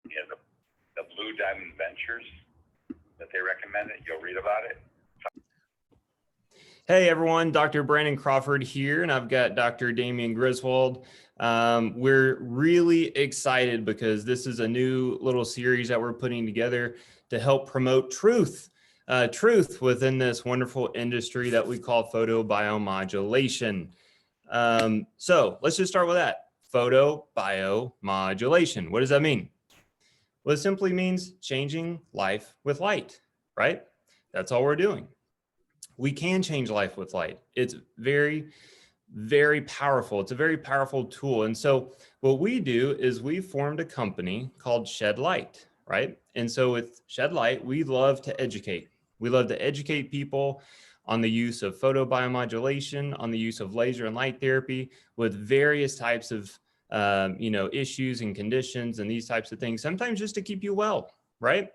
Yeah, the Blue Diamond Ventures that they recommended. You'll read about it. Hey everyone, Dr. Brandon Crawford here, and I've got Dr. Damian Griswold. We're really excited because this is a new little series that we're putting together to help promote truth within this wonderful industry that we call photobiomodulation. So let's just start with that. Photobiomodulation. What does that mean? Well, it simply means changing life with light, right? That's all we're doing. We can change life with light. It's very, very powerful. It's a very powerful tool. And so what we do is we formed a company called Shed Light, right? And so with Shed Light, we love to educate. We love to educate people on the use of photobiomodulation, on the use of laser and light therapy with various types of issues and conditions and these types of things, sometimes just to keep you well, right?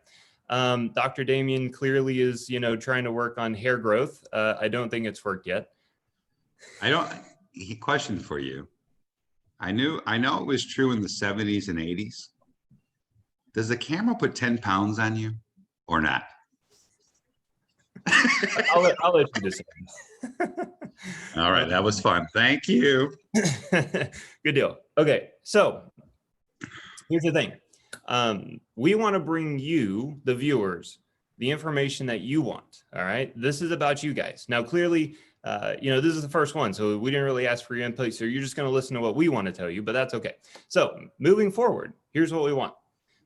Dr. Damian clearly is, trying to work on hair growth. I don't think it's worked yet. He questioned for you. I know it was true in the 70s and 80s. Does the camera put 10 pounds on you or not? I'll let you decide. All right, that was fun. Thank you. Good deal. Okay, so here's the thing. We want to bring you, the viewers, the information that you want. All right. This is about you guys. Now, clearly, this is the first one, so we didn't really ask for your input. So you're just going to listen to what we want to tell you, but that's okay. So moving forward, here's what we want.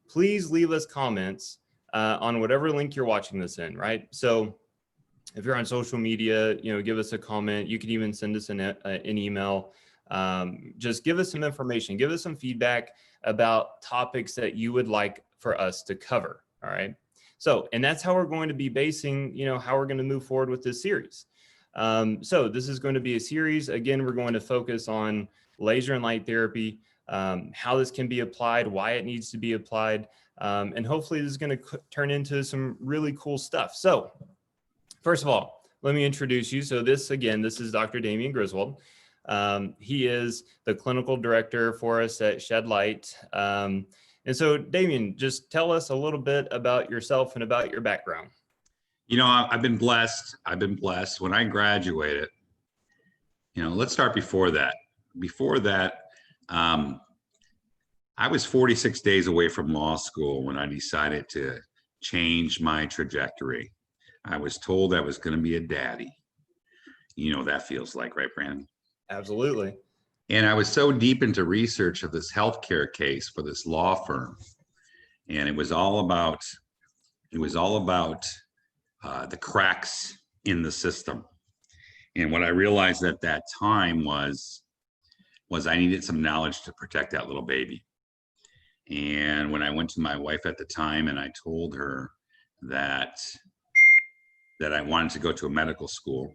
Please leave us comments on whatever link you're watching this in. Right. So if you're on social media, give us a comment. You can even send us an email. Just give us some information. Give us some feedback about topics that you would like for us to cover. All right. So, and that's how we're going to be basing, how we're going to move forward with this series. So this is going to be a series. Again, we're going to focus on laser and light therapy, how this can be applied, why it needs to be applied. And hopefully this is going to turn into some really cool stuff. So first of all, let me introduce you. So this is Dr. Damian Griswold. He is the clinical director for us at Shed Light. And so Damian, just tell us a little bit about yourself and about your background. I've been blessed. When I graduated, let's start before that. I was 46 days away from law school when I decided to change my trajectory. I was told I was going to be a daddy. That feels like, right, Brandon? Absolutely. And I was so deep into research of this healthcare case for this law firm. And it was all about the cracks in the system. And what I realized at that time was I needed some knowledge to protect that little baby. And when I went to my wife at the time and I told her that I wanted to go to a medical school,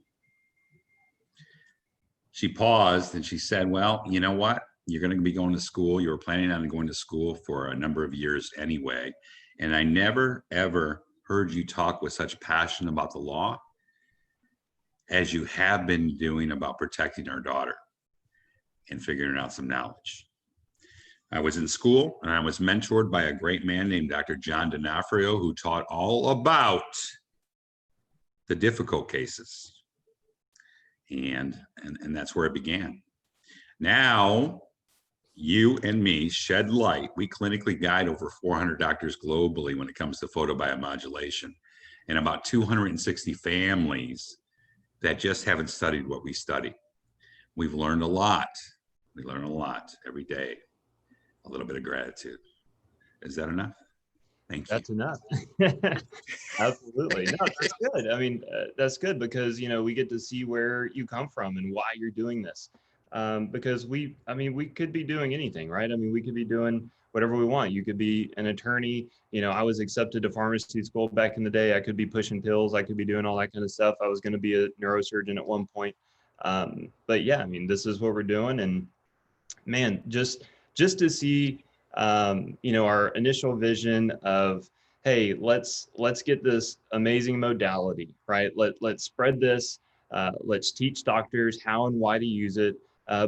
she paused and she said, well, you know what? You're going to be going to school. You were planning on going to school for a number of years anyway. And I never, ever heard you talk with such passion about the law as you have been doing about protecting our daughter and figuring out some knowledge. I was in school and I was mentored by a great man named Dr. John D'Onofrio, who taught all about the difficult cases. And that's where it began. Now, you and me, Shed Light, we clinically guide over 400 doctors globally when it comes to photobiomodulation, and about 260 families that just haven't studied what we study. We've learned a lot. We learn a lot every day. A little bit of gratitude. Is that enough? Thank you. That's enough. Absolutely. No, that's good. I mean, that's good because, we get to see where you come from and why you're doing this. Because we could be doing anything, right? I mean, we could be doing whatever we want. You could be an attorney. I was accepted to pharmacy school back in the day. I could be pushing pills. I could be doing all that kind of stuff. I was going to be a neurosurgeon at one point. But yeah, I mean, this is what we're doing. And man, just to see, our initial vision of, hey, let's get this amazing modality, right? Let's spread this. Let's teach doctors how and why to use it.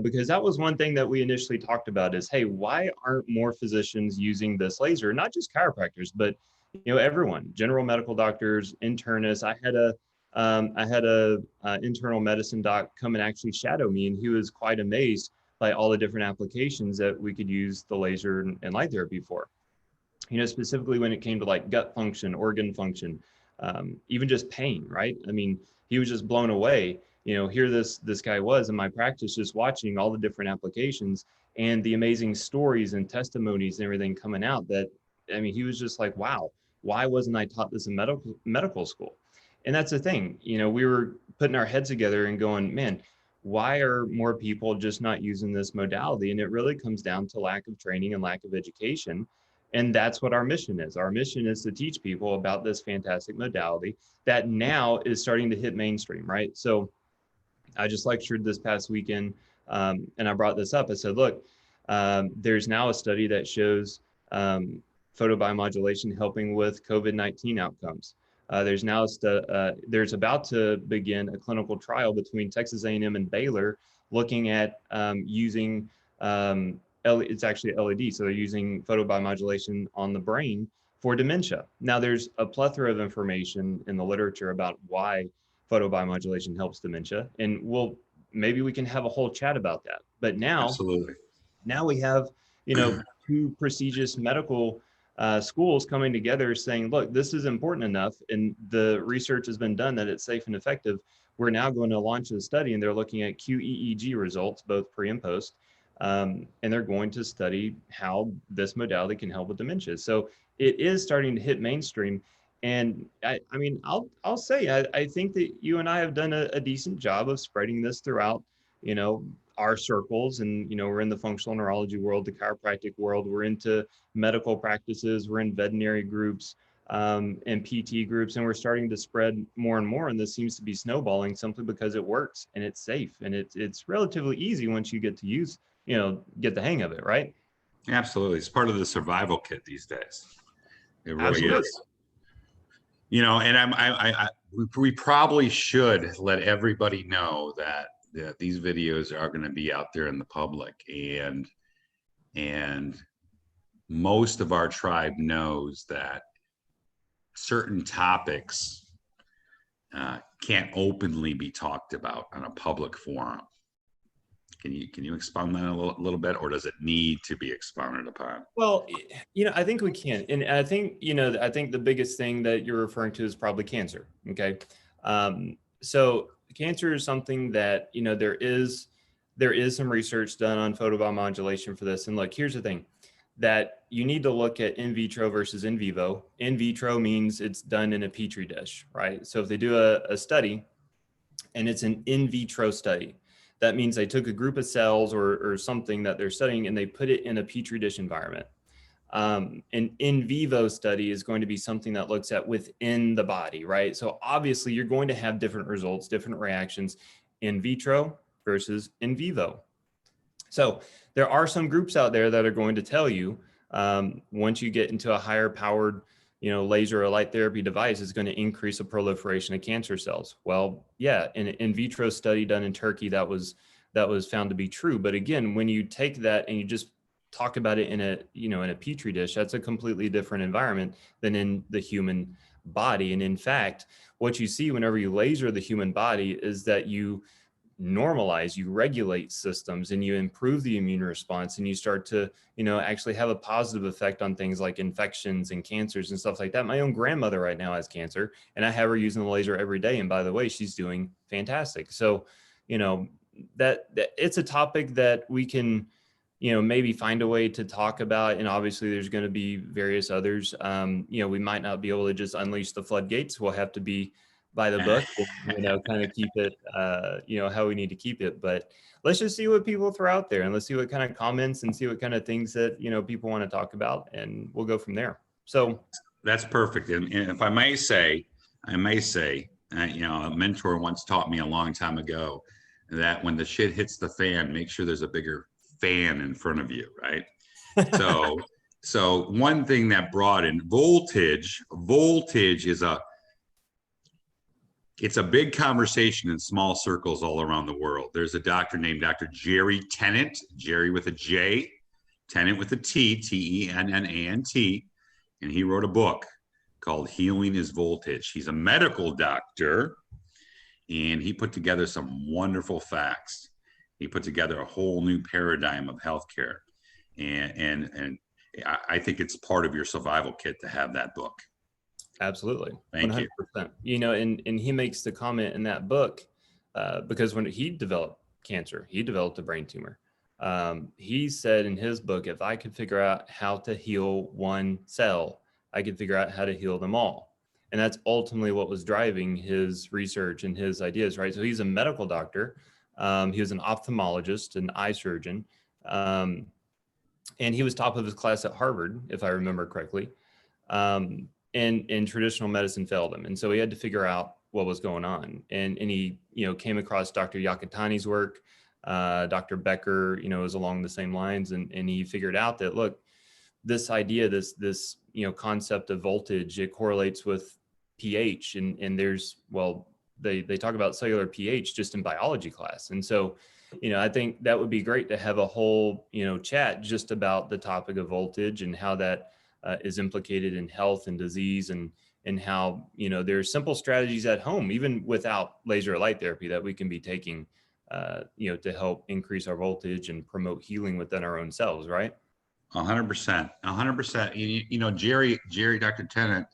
because that was one thing that we initially talked about is, hey, why aren't more physicians using this laser? Not just chiropractors, but everyone, general medical doctors, internists. I had a internal medicine doc come and actually shadow me, and he was quite amazed by all the different applications that we could use the laser and light therapy for. Specifically when it came to like gut function, organ function, even just pain, right? I mean, he was just blown away. Here this guy was in my practice, just watching all the different applications and the amazing stories and testimonies and everything coming out that, I mean, he was just like, wow, why wasn't I taught this in medical school? And that's the thing, we were putting our heads together and going, man, why are more people just not using this modality? And it really comes down to lack of training and lack of education. And that's what our mission is. Our mission is to teach people about this fantastic modality that now is starting to hit mainstream, right? So I just lectured this past weekend, and I brought this up. I said, look, there's now a study that shows photobiomodulation helping with COVID-19 outcomes. There's now there's about to begin a clinical trial between Texas A&M and Baylor looking at using it's actually LED. So they're using photobiomodulation on the brain for dementia. Now there's a plethora of information in the literature about why photobiomodulation helps dementia. And maybe we can have a whole chat about that. But Absolutely. Now we have, two prestigious medical schools coming together saying, look, this is important enough. And the research has been done that it's safe and effective. We're now going to launch a study, and they're looking at QEEG results, both pre and post. And they're going to study how this modality can help with dementia. So it is starting to hit mainstream. And I mean, I'll say, I think that you and I have done a decent job of spreading this throughout, our circles. And, we're in the functional neurology world, the chiropractic world, we're into medical practices, we're in veterinary groups, and PT groups, and we're starting to spread more and more. And this seems to be snowballing simply because it works and it's safe. And it's relatively easy once you get to use, get the hang of it, right? Absolutely. It's part of the survival kit these days. It really Absolutely. is. And we probably should let everybody know that these videos are going to be out there in the public, and most of our tribe knows that certain topics can't openly be talked about on a public forum. Can you expound that a little bit, or does it need to be expounded upon? Well, I think we can. And I think, I think the biggest thing that you're referring to is probably cancer. Okay. So cancer is something that, there is some research done on photobiomodulation for this. And look, here's the thing, that you need to look at in vitro versus in vivo. In vitro means it's done in a petri dish, right? So if they do a study and it's an in vitro study, that means they took a group of cells or something that they're studying and they put it in a petri dish environment. An in vivo study is going to be something that looks at within the body, right? So obviously you're going to have different results, different reactions in vitro versus in vivo. So there are some groups out there that are going to tell you once you get into a higher powered laser or light therapy device is going to increase the proliferation of cancer cells. Well, yeah, in an in vitro study done in Turkey, that was found to be true. But again, when you take that and you just talk about it in a petri dish, that's a completely different environment than in the human body. And in fact, what you see whenever you laser the human body is that you normalize, you regulate systems, and you improve the immune response, and you start to, actually have a positive effect on things like infections and cancers and stuff like that. My own grandmother right now has cancer, and I have her using the laser every day. And by the way, she's doing fantastic. So, that it's a topic that we can, maybe find a way to talk about. And obviously there's going to be various others. We might not be able to just unleash the floodgates. We'll have to be by the book, and, kind of keep it, how we need to keep it. But let's just see what people throw out there, and let's see what kind of comments and see what kind of things that, people want to talk about, and we'll go from there. So that's perfect. And if I may say, a mentor once taught me a long time ago that when the shit hits the fan, make sure there's a bigger fan in front of you, right? So one thing that brought in voltage is It's a big conversation in small circles all around the world. There's a doctor named Dr. Jerry Tennant, Jerry with a J, Tennant with a T, Tennant, and he wrote a book called Healing is Voltage. He's a medical doctor, and he put together some wonderful facts. He put together a whole new paradigm of healthcare, and I think it's part of your survival kit to have that book. Absolutely. Thank 100%. You know, and he makes the comment in that book, because when he developed cancer, he developed a brain tumor. He said in his book, if I could figure out how to heal one cell, I could figure out how to heal them all. And that's ultimately what was driving his research and his ideas, right? So he's a medical doctor. He was an ophthalmologist, an eye surgeon. And he was top of his class at Harvard, if I remember correctly. And traditional medicine failed him. And so he had to figure out what was going on. And he, you know, came across Dr. Yakutani's work. Dr. Becker, you know, was along the same lines. And he figured out that, look, this idea, this, you know, concept of voltage, it correlates with pH. And there's, well, they talk about cellular pH just in biology class. And so, you know, I think that would be great to have a whole, you know, chat just about the topic of voltage and how that is implicated in health and disease, and how, you know, there's simple strategies at home, even without laser light therapy, that we can be taking, you know, to help increase our voltage and promote healing within our own selves, right? 100%. You know, Jerry, Dr. Tennant,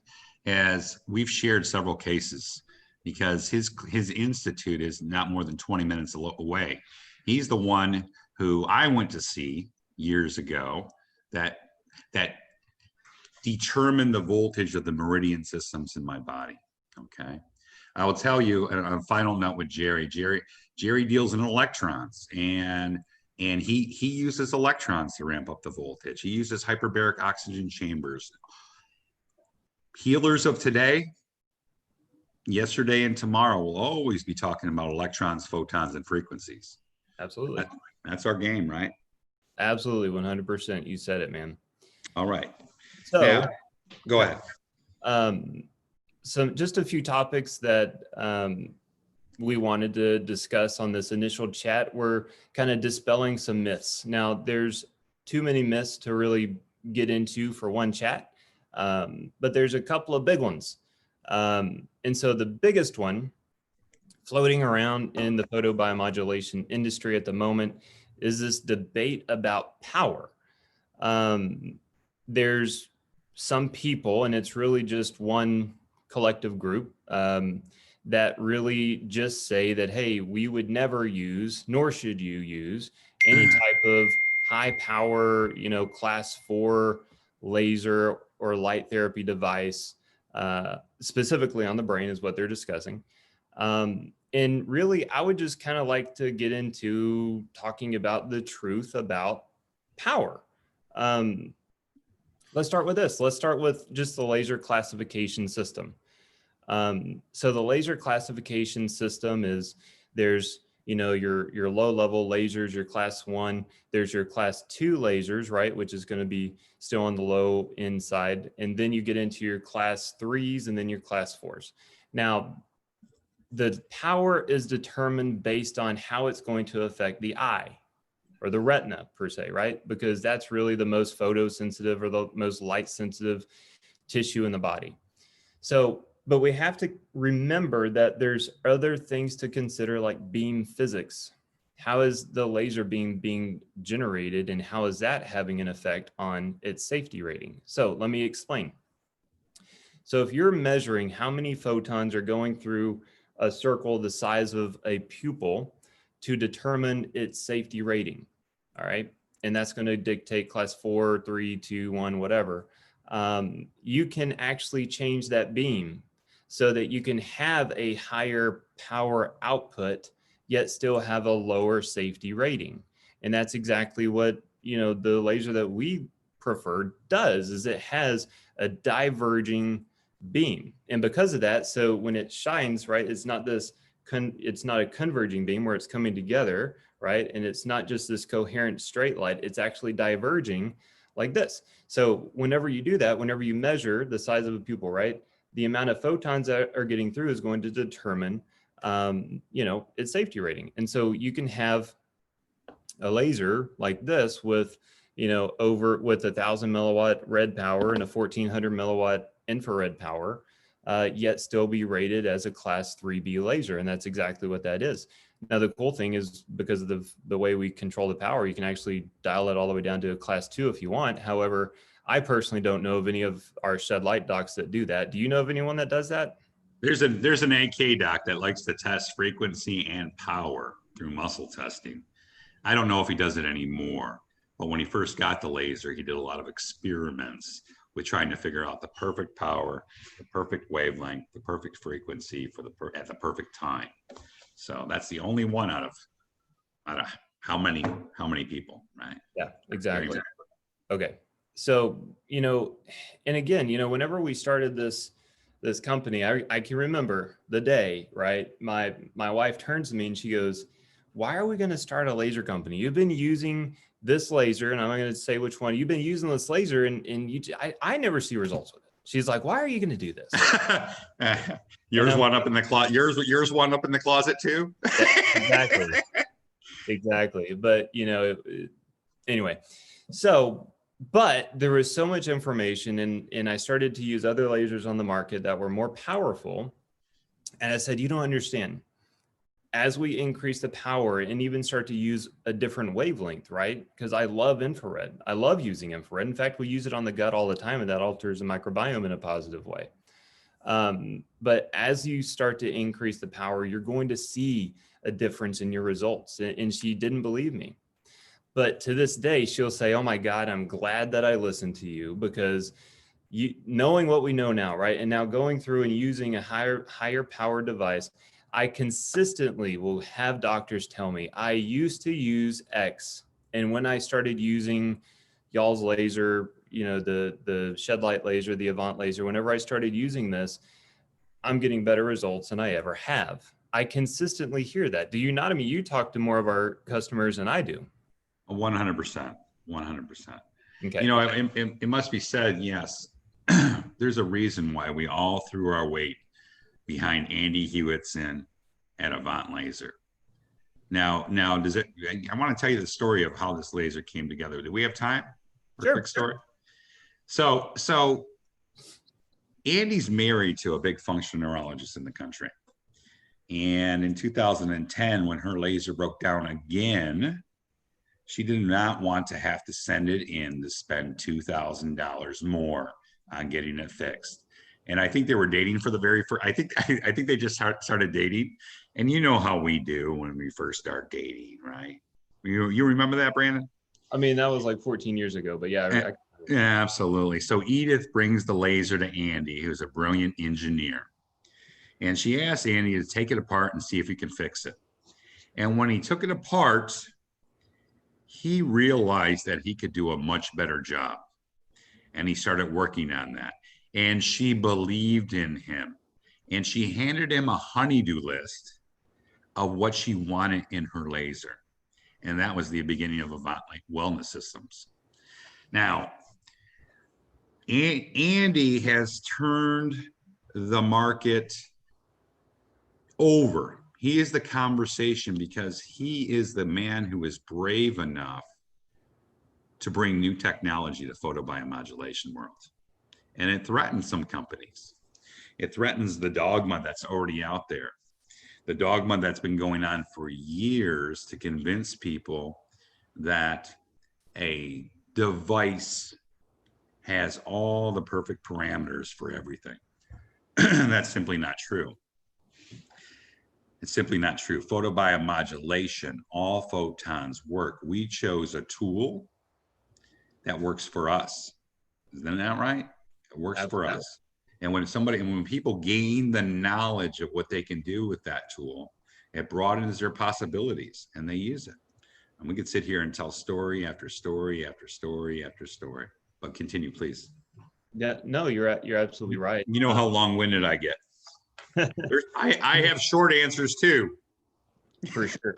we've shared several cases because his institute is not more than 20 minutes away. He's the one who I went to see years ago that determine the voltage of the meridian systems in my body. Okay. I will tell you on a final note with Jerry deals in electrons, and he uses electrons to ramp up the voltage. He uses hyperbaric oxygen chambers. Healers of today, yesterday, and tomorrow will always be talking about electrons, photons, and frequencies. Absolutely. That's our game, right? Absolutely. 100%. You said it, man. All right. So now, go ahead. So just a few topics that we wanted to discuss on this initial chat. We're kind of dispelling some myths. Now, there's too many myths to really get into for one chat, but there's a couple of big ones. And so the biggest one floating around in the photobiomodulation industry at the moment is this debate about power. There's some people, and it's really just one collective group, that really just say that, hey, we would never use, nor should you use, any type of high power, you know, class 4 laser or light therapy device, specifically on the brain is what they're discussing. And really, I would just kind of like to get into talking about the truth about power. Let's start with this. Let's start with just the laser classification system. So the laser classification system is, there's, you know, your low level lasers, your class 1, there's your class 2 lasers, right? Which is going to be still on the low end side. And then you get into your class 3s and then your class 4s. Now, the power is determined based on how it's going to affect the eye or the retina per se, right? Because that's really the most photosensitive or the most light sensitive tissue in the body. So, but we have to remember that there's other things to consider, like beam physics. How is the laser beam being generated, and how is that having an effect on its safety rating? So let me explain. So if you're measuring how many photons are going through a circle the size of a pupil to determine its safety rating, all right? And that's going to dictate class 4, 3, 2, 1, whatever. You can actually change that beam so that you can have a higher power output, yet still have a lower safety rating. And that's exactly what, you know, the laser that we prefer does, is it has a diverging beam. And because of that, so when it shines, right, it's not this, it's not a converging beam where it's coming together, right? And it's not just this coherent straight light, it's actually diverging like this. So whenever you do that, whenever you measure the size of a pupil, right, the amount of photons that are getting through is going to determine, its safety rating. And so you can have a laser like this with, over with 1,000 milliwatt red power and a 1,400 milliwatt infrared power, yet still be rated as a class 3B laser. And that's exactly what that is. Now, the cool thing is, because of the way we control the power, you can actually dial it all the way down to a class 2 if you want. However, I personally don't know of any of our shed light docs that do that. Do you know of anyone that does that? There's an AK doc that likes to test frequency and power through muscle testing. I don't know if he does it anymore, but when he first got the laser, he did a lot of experiments with trying to figure out the perfect power, the perfect wavelength, the perfect frequency at the perfect time. So that's the only one out of how many people, right? Yeah, exactly. Okay. So, and again, whenever we started this company, I can remember the day, right? My wife turns to me and she goes, "Why are we going to start a laser company? You've been using this laser," and I'm not going to say which one. "You've been using this laser and I never see results with it." She's like, "Why are you going to do this?" Yours one up in the closet. Yours one up in the closet too. Exactly. But anyway, so, but there was so much information, and I started to use other lasers on the market that were more powerful. And I said, "You don't understand. As we increase the power and even start to use a different wavelength," right? Because I love infrared. I love using infrared. In fact, we use it on the gut all the time, and that alters the microbiome in a positive way. But as you start to increase the power, you're going to see a difference in your results. And she didn't believe me. But to this day, she'll say, "Oh my God, I'm glad that I listened to you," because knowing what we know now, right? And now going through and using a higher power device, I consistently will have doctors tell me, "I used to use X. And when I started using y'all's laser, the shed light laser, the Avant laser, whenever I started using this, I'm getting better results than I ever have." I consistently hear that. Do you not? I mean, you talk to more of our customers than I do. 100%. 100%. Okay. It must be said, yes, there's a reason why we all threw our weight behind Andy Hewitson at Avant Laser. Now, I want to tell you the story of how this laser came together. Do we have time for a quick story? So Andy's married to a big functional neurologist in the country. And in 2010, when her laser broke down again, she did not want to have to send it in to spend $2,000 more on getting it fixed. And I think they were dating for the very first, I think they just started dating. And you know how we do when we first start dating, right? You remember that, Brandon? I mean, that was like 14 years ago, but yeah. Yeah, absolutely. So Edith brings the laser to Andy, who's a brilliant engineer. And she asked Andy to take it apart and see if he can fix it. And when he took it apart, he realized that he could do a much better job. And he started working on that. And she believed in him. And she handed him a honey-do list of what she wanted in her laser. And that was the beginning of Avant Wellness Systems. Now, Andy has turned the market over. He is the conversation because he is the man who is brave enough to bring new technology to photobiomodulation world. And it threatens some companies. It threatens the dogma that's already out there. The dogma that's been going on for years to convince people that a device has all the perfect parameters for everything. That's simply not true. It's simply not true. Photobiomodulation, all photons work. We chose a tool that works for us. Isn't that right? It works for us. And when people gain the knowledge of what they can do with that tool, it broadens their possibilities and they use it. And we could sit here and tell story after story after story after story. But continue, please. Yeah, no, you're absolutely right. You know how long-winded I get. I have short answers too. For sure.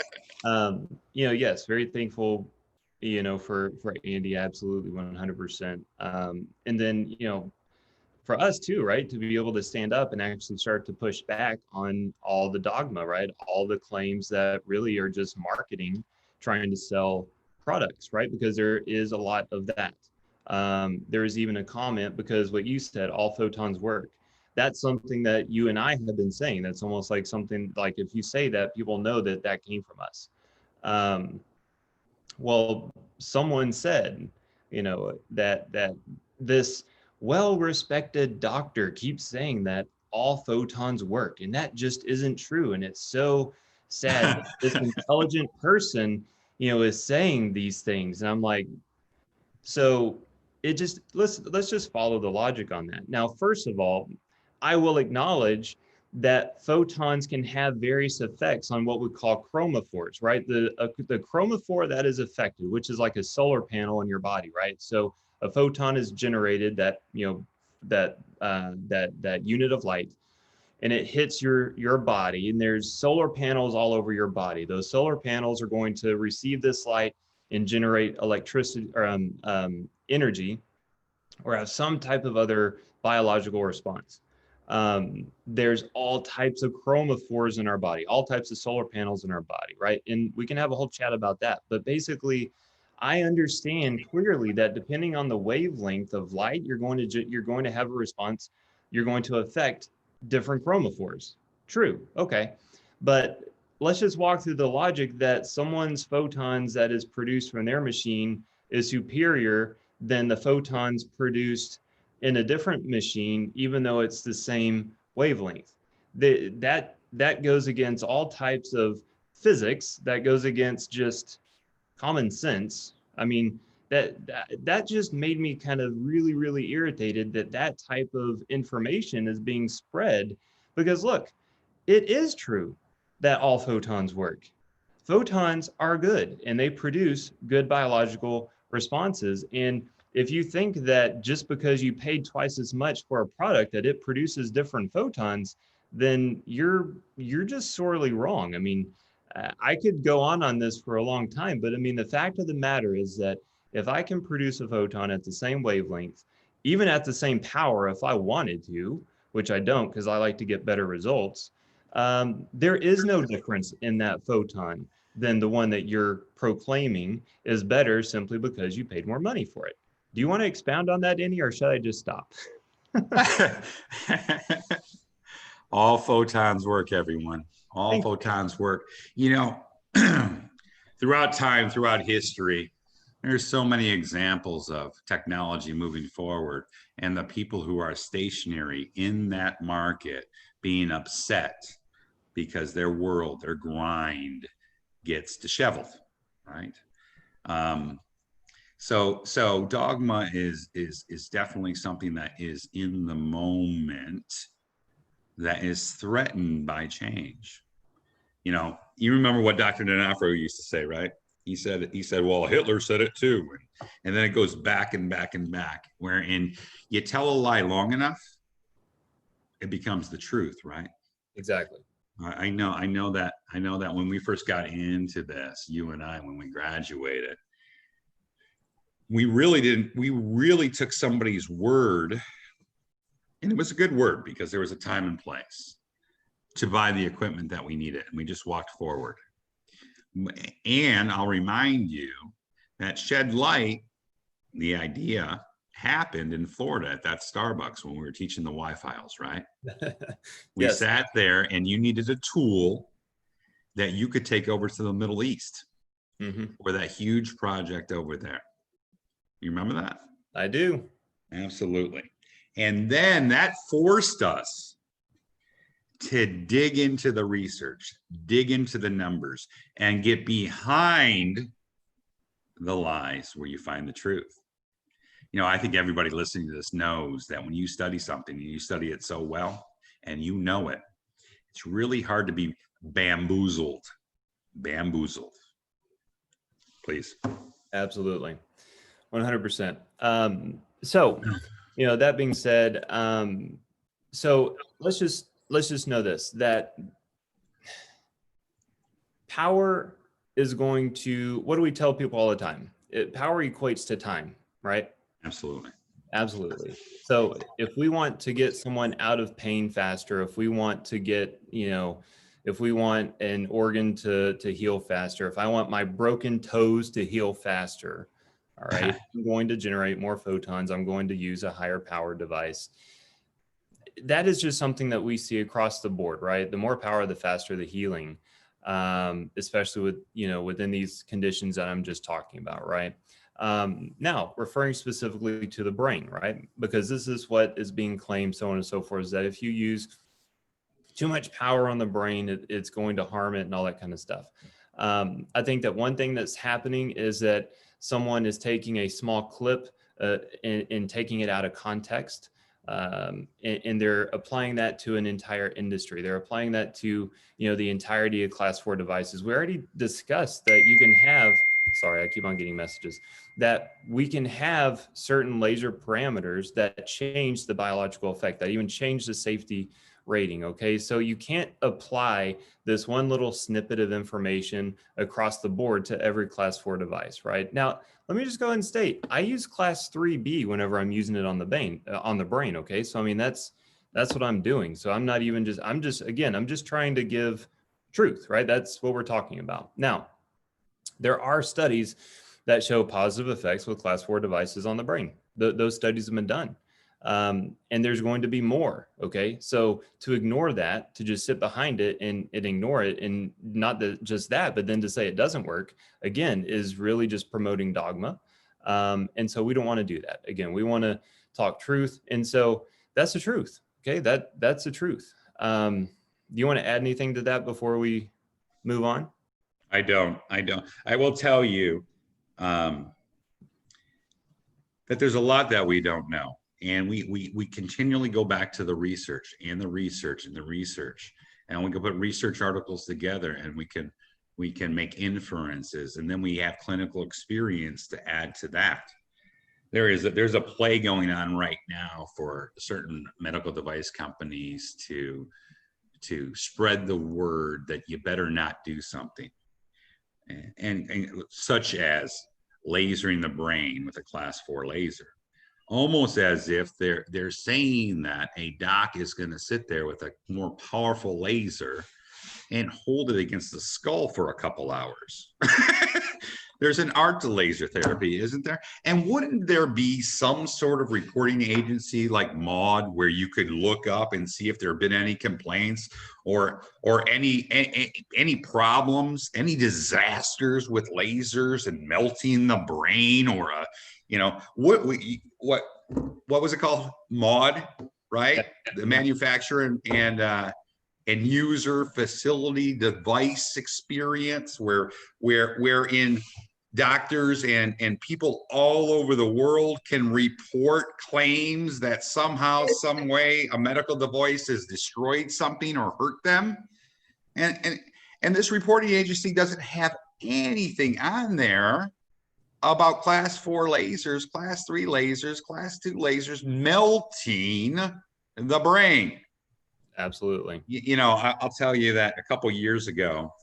Yes, very thankful, for Andy, absolutely 100%. And then, for us too, right? To be able to stand up and actually start to push back on all the dogma, right? All the claims that really are just marketing, trying to sell products, right? Because there is a lot of that. There is even a comment because what you said, all photons work. That's something that you and I have been saying. That's almost like something like if you say that, people know that that came from us. Um, well, someone said, that this well-respected doctor keeps saying that all photons work, and that just isn't true. And it's so sad that this intelligent person, is saying these things. And I'm like, so it just let's just follow the logic on that. Now, first of all, I will acknowledge that photons can have various effects on what we call chromophores, right? The chromophore that is affected, which is like a solar panel in your body, right? So a photon is generated that unit of light, and it hits your body, and there's solar panels all over your body. Those solar panels are going to receive this light and generate electricity or energy, or have some type of other biological response. There's all types of chromophores in our body, all types of solar panels in our body, right? And we can have a whole chat about that. But basically, I understand clearly that depending on the wavelength of light, you're going to have a response. You're going to affect different chromophores. True. Okay. But let's just walk through the logic that someone's photons that is produced from their machine is superior than the photons produced in a different machine, even though it's the same wavelength. That goes against all types of physics. That goes against just common sense. I mean, that just made me kind of really, really irritated that type of information is being spread. Because look, it is true that all photons work. Photons are good and they produce good biological responses. And if you think that just because you paid twice as much for a product that it produces different photons, then you're just sorely wrong. I mean, I could go on this for a long time, but I mean, the fact of the matter is that if I can produce a photon at the same wavelength, even at the same power, if I wanted to, which I don't because I like to get better results, there is no difference in that photon than the one that you're proclaiming is better simply because you paid more money for it. Do you want to expound on that, Andy, or should I just stop? All photons work, everyone. All Thank you. photons work. Throughout time, throughout history, there's so many examples of technology moving forward and the people who are stationary in that market being upset because their world, their grind gets disheveled, right? So dogma is definitely something that is in the moment that is threatened by change. You remember what Dr. D'Onofrio used to say, right? He said, well, Hitler said it too. And then it goes back and back and back, wherein you tell a lie long enough, it becomes the truth, right? Exactly. I know that when we first got into this, you and I, when we graduated, we really took somebody's word, and it was a good word because there was a time and place to buy the equipment that we needed, and we just walked forward. And I'll remind you that Shed Light, the idea happened in Florida at that Starbucks when we were teaching the Y-Files, right? We Yes. sat there and you needed a tool that you could take over to the Middle East for that huge project over there. You remember that? I do. Absolutely. And then that forced us to dig into the research, dig into the numbers, and get behind the lies where you find the truth. I think everybody listening to this knows that when you study something, you study it so well and you know it, it's really hard to be bamboozled. Please. Absolutely. 100%. So, that being said, so let's just know this, that power is going to, what do we tell people all the time? Power equates to time, right? Absolutely. Absolutely. So if we want to get someone out of pain faster, if we want to get, if we want an organ to heal faster, if I want my broken toes to heal faster, all right, I'm going to generate more photons. I'm going to use a higher power device. That is just something that we see across the board, right? The more power, the faster the healing, especially with, within these conditions that I'm just talking about, right? Now, referring specifically to the brain, right? Because this is what is being claimed, so on and so forth, is that if you use too much power on the brain, it's going to harm it and all that kind of stuff. I think that one thing that's happening is that someone is taking a small clip and taking it out of context. And they're applying that to an entire industry. They're applying that to, the entirety of class 4 devices. We already discussed that you can have, sorry, I keep on getting messages, that we can have certain laser parameters that change the biological effect, that even change the safety rating. Okay. So you can't apply this one little snippet of information across the board to every class 4 device, right? Now, let me just go ahead and state, I use class 3B whenever I'm using it on the brain. Okay. So, I mean, that's what I'm doing. So I'm just trying to give truth, right? That's what we're talking about. Now, there are studies that show positive effects with class 4 devices on the brain. Those studies have been done. And there's going to be more. Okay. So to ignore that, to just sit behind it and ignore it, and not just that, but then to say it doesn't work, again, is really just promoting dogma. And so we don't want to do that. Again, we want to talk truth. And so that's the truth. Okay. That's the truth. Do you want to add anything to that before we move on? I don't. I will tell you that there's a lot that we don't know. And we continually go back to the research and the research and the research, and we can put research articles together, and we can make inferences, and then we have clinical experience to add to that. There's a play going on right now for certain medical device companies to spread the word that you better not do something, and such as lasering the brain with a class 4 laser. Almost as if they're saying that a doc is going to sit there with a more powerful laser and hold it against the skull for a couple hours. There's an art to laser therapy, isn't there? And wouldn't there be some sort of reporting agency like MAUD where you could look up and see if there have been any complaints or any problems, any disasters with lasers and melting the brain, or what was it called? MAUD, right? The manufacturer and user facility device experience, wherein doctors and people all over the world can report claims that somehow, some way, a medical device has destroyed something or hurt them. And this reporting agency doesn't have anything on there about class 4 lasers, class 3 lasers, class 2 lasers melting the brain. Absolutely. I'll tell you that a couple years ago,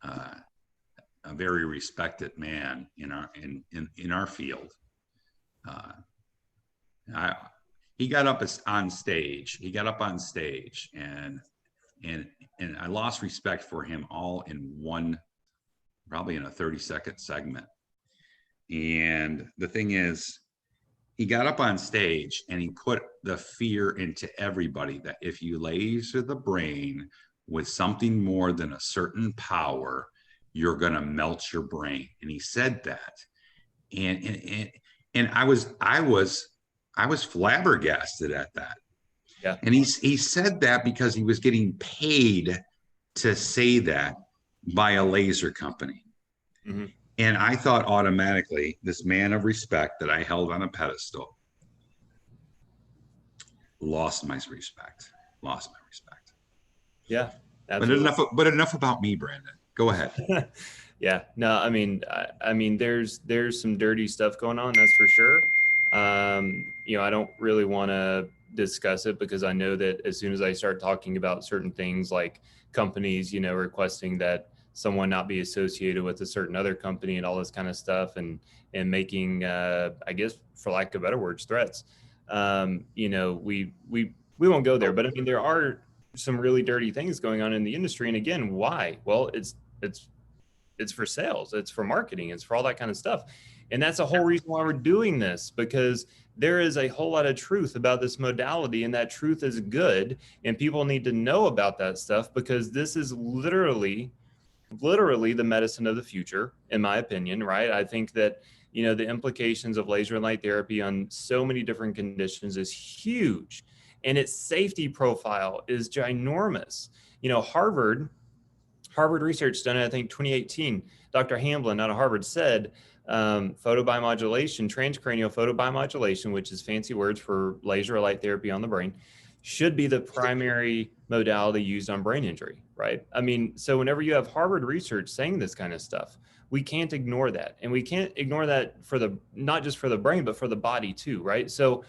a very respected man in our field, he got up on stage. And I lost respect for him all in one, probably in a 30-second segment. And the thing is, he got up on stage and he put the fear into everybody that if you laser the brain with something more than a certain power, you're going to melt your brain. And he said that. And I was flabbergasted at that. Yeah. And he said that because he was getting paid to say that by a laser company. Mm-hmm. And I thought automatically, this man of respect that I held on a pedestal lost my respect. Yeah, absolutely. But enough about me, Brandon. Go ahead. Yeah, no, I mean, there's some dirty stuff going on, that's for sure. I don't really want to discuss it because I know that as soon as I start talking about certain things like companies, requesting that someone not be associated with a certain other company and all this kind of stuff, and making, I guess, for lack of better words, threats. You know, we won't go there, but I mean, there are some really dirty things going on in the industry. And again, why? Well, it's for sales, it's for marketing, it's for all that kind of stuff. And that's the whole reason why we're doing this, because there is a whole lot of truth about this modality, and that truth is good. And people need to know about that stuff, because this is literally the medicine of the future, in my opinion, right? I think that, you know, the implications of laser and light therapy on so many different conditions is huge, and its safety profile is ginormous. You know, Harvard research done in, I think, 2018, Dr. Hamblin out of Harvard said, photobiomodulation, transcranial photobiomodulation, which is fancy words for laser or light therapy on the brain, should be the primary modality used on brain injury, right? I mean, so whenever you have Harvard research saying this kind of stuff, we can't ignore that. And we can't ignore that for not just for the brain, but for the body too, right? So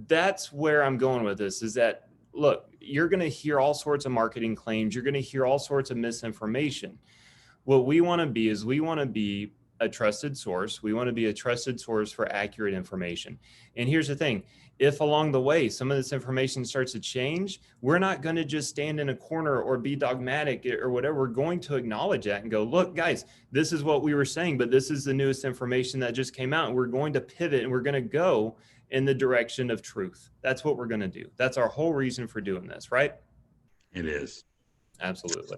that's where I'm going with this, is that, look, you're going to hear all sorts of marketing claims. You're going to hear all sorts of misinformation. What we want to be is, we want to be a trusted source. We want to be a trusted source for accurate information. And here's the thing. If along the way some of this information starts to change, we're not going to just stand in a corner or be dogmatic or whatever. We're going to acknowledge that and go, look, guys, this is what we were saying, but this is the newest information that just came out. And we're going to pivot, and we're going to go in the direction of truth. That's what we're going to do. That's our whole reason for doing this, right? It is. Absolutely.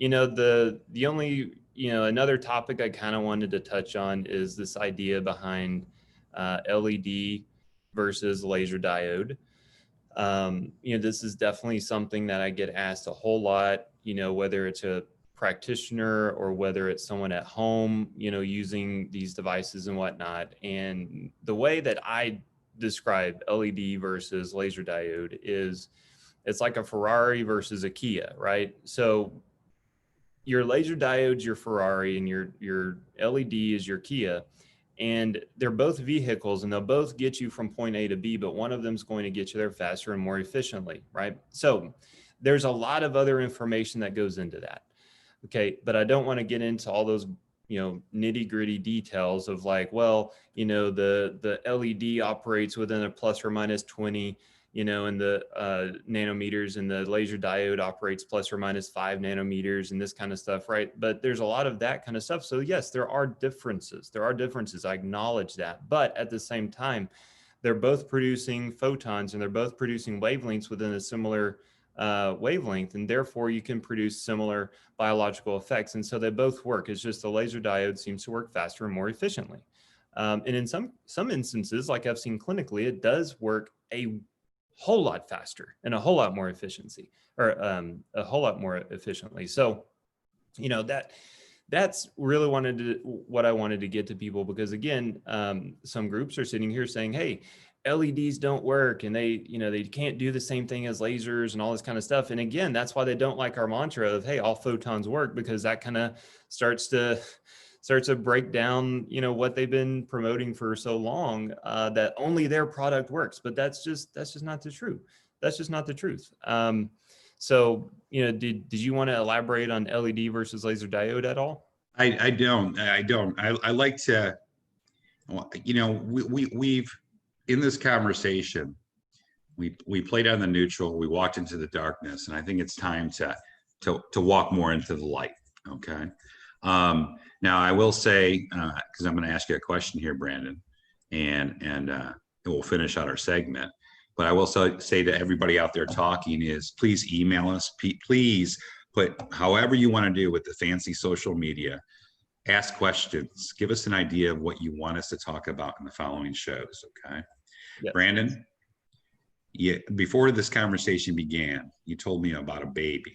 You know, the only, you know, another topic I kind of wanted to touch on is this idea behind LED versus laser diode. You know, this is definitely something that I get asked a whole lot, you know, whether it's a practitioner or whether it's someone at home, you know, using these devices and whatnot. And the way that I describe LED versus laser diode is, it's like a Ferrari versus a Kia, right? So your laser diode's your Ferrari and your LED is your Kia, and they're both vehicles, and they'll both get you from point A to B, but one of them is going to get you there faster and more efficiently, right? So there's a lot of other information that goes into that. Okay, but I don't want to get into all those, you know, nitty gritty details of like, well, you know, the LED operates within a plus or minus 20, you know, and the nanometers, and the laser diode operates plus or minus 5 nanometers and this kind of stuff, right? But there's a lot of that kind of stuff. So yes, there are differences. There are differences. I acknowledge that. But at the same time, they're both producing photons, and they're both producing wavelengths within a similar wavelength, and therefore you can produce similar biological effects. And so they both work. It's just the laser diode seems to work faster and more efficiently. And in some instances, like I've seen clinically, it does work a whole lot faster and a whole lot more efficiency, or a whole lot more efficiently. So, you know, that's really what I wanted to get to people, because again, some groups are sitting here saying, hey, LEDs don't work, and they, you know, they can't do the same thing as lasers and all this kind of stuff. And again, that's why they don't like our mantra of, hey, all photons work, because that kind of starts to break down, you know, what they've been promoting for so long, that only their product works. But that's just not the truth. That's just not the truth. So, you know, did you want to elaborate on LED versus laser diode at all? I don't. I like to, you know, we've in this conversation, we played on the neutral, we walked into the darkness, and I think it's time to walk more into the light. Okay. Now I will say, because I'm going to ask you a question here, Brandon, and we'll finish out our segment. But I will say to everybody out there talking is, please email us. Please put however you want to do with the fancy social media. Ask questions. Give us an idea of what you want us to talk about in the following shows. Okay. Yep. Brandon, before this conversation began, you told me about a baby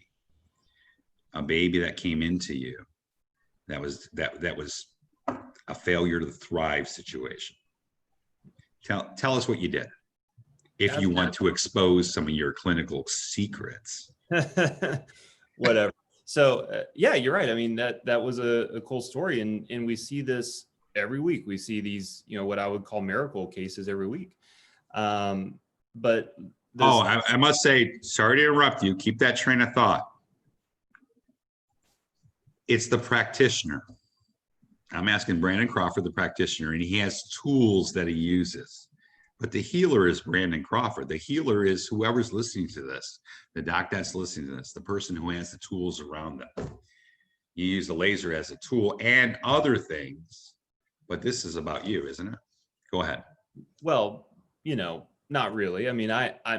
that came into you. That was a failure to thrive situation. Tell us what you did, if you want to expose some of your clinical secrets. Whatever. So yeah, you're right. I mean, that was a cool story, and we see this every week. We see these, you know, what I would call miracle cases every week. But I must say, sorry to interrupt you. Keep that train of thought. It's the practitioner. I'm asking Brandon Crawford, the practitioner, and he has tools that he uses. But the healer is Brandon Crawford. The healer is whoever's listening to this, the doc that's listening to this, the person who has the tools around them. You use the laser as a tool and other things, but this is about you, isn't it? Go ahead. Well, not really. I mean,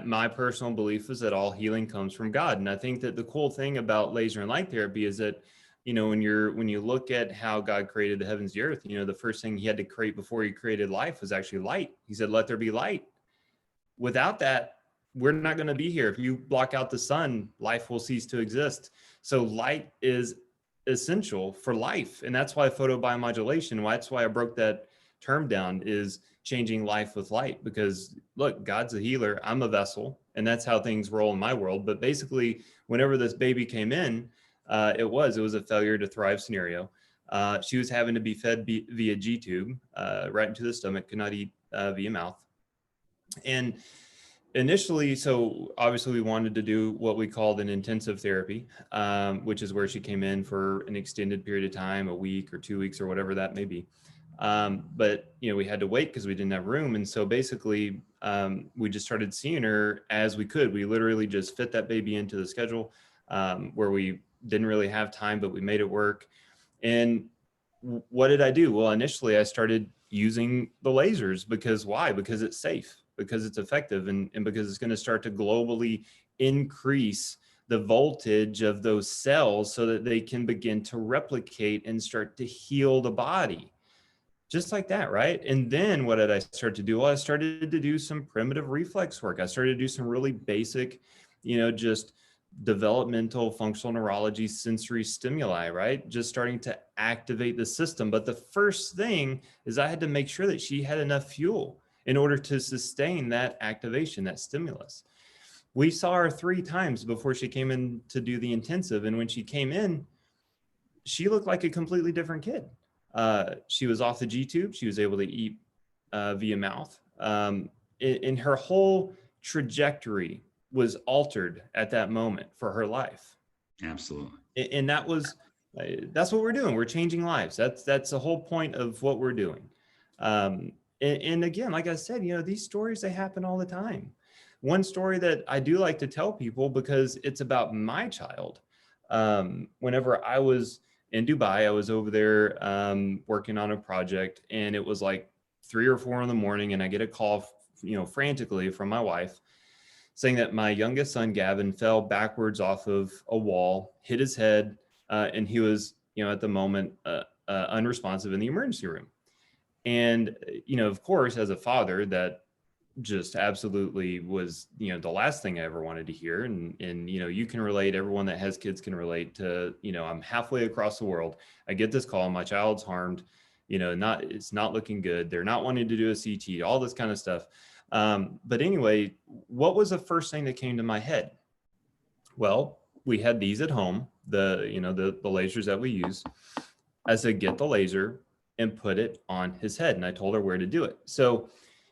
my personal belief is that all healing comes from God. And I think that the cool thing about laser and light therapy is that, when you look at how God created the heavens, the earth, the first thing he had to create before he created life was actually light. He said, let there be light. Without that, we're not going to be here. If you block out the sun, life will cease to exist. So light is essential for life. And that's why photobiomodulation, that's why I broke that term down, is changing life with light. Because look, God's a healer, I'm a vessel, and that's how things roll in my world. But basically, whenever this baby came in, it was a failure to thrive scenario. She was having to be fed via G-tube, right into the stomach, could not eat via mouth. And initially, so obviously we wanted to do what we called an intensive therapy, which is where she came in for an extended period of time, a week or 2 weeks or whatever that may be. But we had to wait because we didn't have room. And so basically, we just started seeing her as we could. We literally just fit that baby into the schedule, where we didn't really have time, but we made it work. And what did I do? Well, initially I started using the lasers because why? Because it's safe, because it's effective, and because it's going to start to globally increase the voltage of those cells so that they can begin to replicate and start to heal the body. Just like that, right? And then what did I start to do? Well, I started to do some primitive reflex work. I started to do some really basic, just developmental functional neurology sensory stimuli, right? Just starting to activate the system. But the first thing is I had to make sure that she had enough fuel in order to sustain that activation, that stimulus. We saw her 3 times before she came in to do the intensive. And when she came in, she looked like a completely different kid. She was off the G-tube. She was able to eat via mouth. In her whole trajectory was altered at that moment for her life. Absolutely. And that's what we're doing. We're changing lives. That's the whole point of what we're doing. And again, like I said, these stories, they happen all the time. One story that I do like to tell people, because it's about my child. Whenever I was in Dubai, I was over there working on a project, and it was like 3 or 4 in the morning, and I get a call, frantically from my wife, saying that my youngest son, Gavin, fell backwards off of a wall, hit his head, and he was, at the moment, unresponsive in the emergency room. And, of course, as a father, that just absolutely was, the last thing I ever wanted to hear. And, you can relate, everyone that has kids can relate to, I'm halfway across the world. I get this call, my child's harmed, it's not looking good. They're not wanting to do a CT, all this kind of stuff. But anyway, what was the first thing that came to my head? Well, we had these at home, the lasers that we use. I said, get the laser and put it on his head. And I told her where to do it. So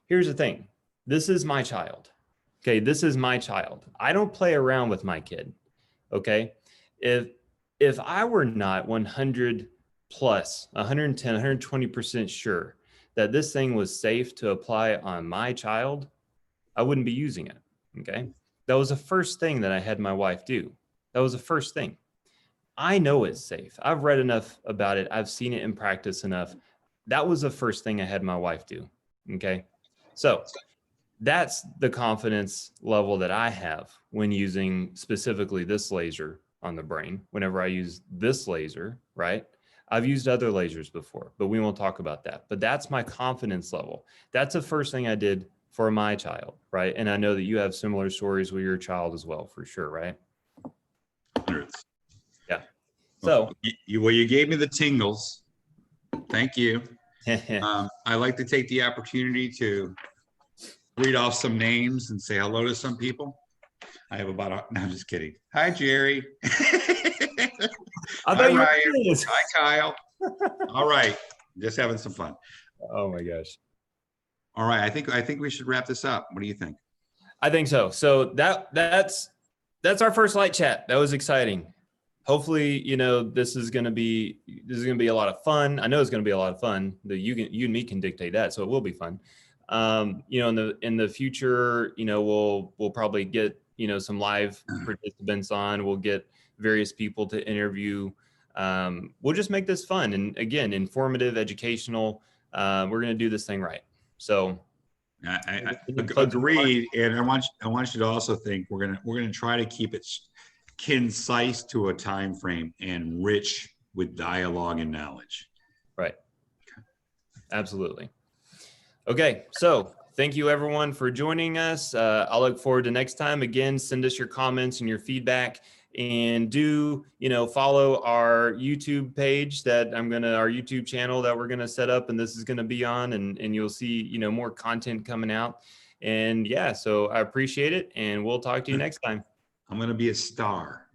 here's the thing. This is my child. Okay. This is my child. I don't play around with my kid. Okay. If I were not 100 plus 110, 120% sure that this thing was safe to apply on my child, I wouldn't be using it. Okay. That was the first thing that I had my wife do. That was the first thing. I know it's safe. I've read enough about it. I've seen it in practice enough. That was the first thing I had my wife do. Okay. So that's the confidence level that I have when using specifically this laser on the brain. Whenever I use this laser, right? I've used other lasers before, but we won't talk about that. But that's my confidence level. That's the first thing I did for my child, right? And I know that you have similar stories with your child as well, for sure, right? Hundreds. Yeah. So you gave me the tingles. Thank you. I like to take the opportunity to read off some names and say hello to some people. I have no, I'm just kidding. Hi, Jerry. Hi, Ryan. Hi, Kyle. All right. Just having some fun. Oh my gosh. All right. I think we should wrap this up. What do you think? I think so. So that's our first light chat. That was exciting. hopefully, this is going to be a lot of fun. I know it's going to be a lot of fun. You and me can dictate that, so it will be fun. In the future, we'll probably get, some live participants on. We'll get various people to interview. We'll just make this fun and, again, informative, educational. We're going to do this thing right. So I agreed, and I want you to also think we're gonna try to keep it concise to a time frame and rich with dialogue and knowledge. Right. Absolutely. Okay, so thank you everyone for joining us. I'll look forward to next time. Again, send us your comments and your feedback, and do, follow our YouTube page our YouTube channel that we're gonna set up, and this is gonna be on, and you'll see, more content coming out. And yeah, so I appreciate it, and we'll talk to you next time. I'm gonna be a star.